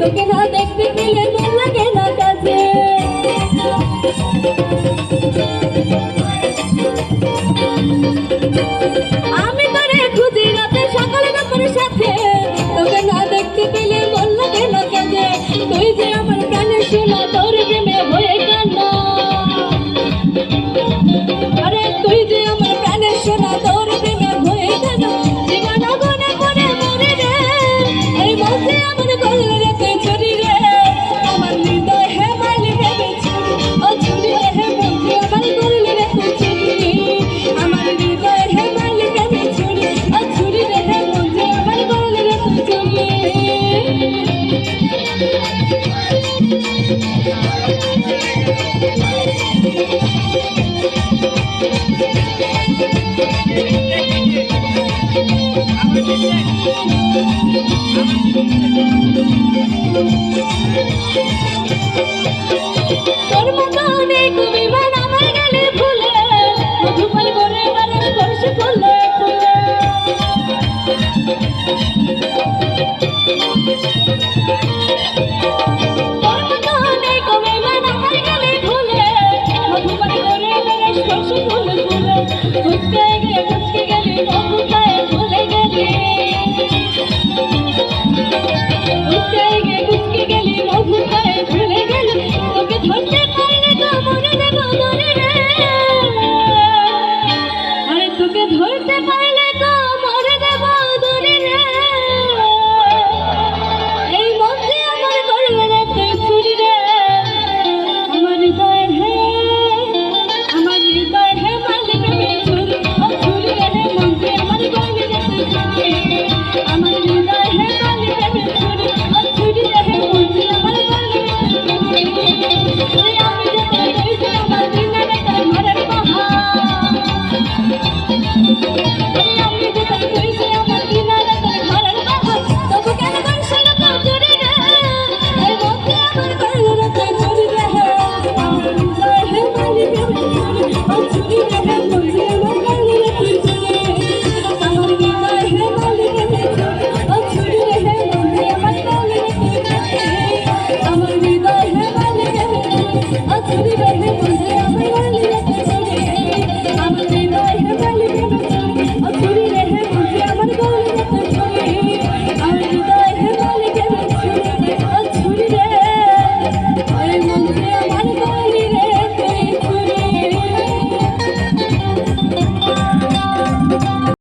তোকে না দেখতে পেলে মন লাগে না কাছে আমি তোরে খুঁজি রাতে সকালে দুপুরের সাথে তোকে না দেখতে পেলে মন লাগে না কাছে তুই যে আমার প্রাণের সোনা তোর প্রেমে হয়ে কান্না আরে তুই যে আমার প্রাণের সোনা তোর প্রেমে হয়ে কান্না জীবন গুনে গুনে মরে রে এই মধ্যে আমার গলে রে তুই ছড়ি রে আমার হৃদয় হে মালি ভেবে ছড়ি ও ছড়ি হে মধ্যে আমার গলে রে তুই ছড়ি আমার হৃদয় হে মালি ভেবে ছড়ি ও ছড়ি রে হে মধ্যে আমার গলে রে তুই ছড়ি তোর মতো অনেক বিমান আমার গেলে ভুলে মধুপাল করে বারণ করছে ফুলে ফুলে তোর মতো অনেক বিমান আমার গেলে ভুলে মধুপাল করে বারণ করছে ফুলে ফুলে কুচকে গেলি মধুপায় ভুলে গেলি কুচকে গেলি মধুপায় ভুলে গেলি তোকে ধরতে পারলে তো মরে দেব ধরে রে আরে তোকে ধরতে পারলে তো মরে দেব ধরে রে এই মধ্যে আমার করলে রে তুই ছুরি রে আমার হৃদয় হে মালি প্রেমে ছুরি ও ছুরি রে হে মধ্যে আমার করলে রে তুই ছুরি আমার হৃদয় হে মালি প্রেমে ছুরি ও ছুরি রে হে মধ্যে আমার করলে রে তুই ছুরি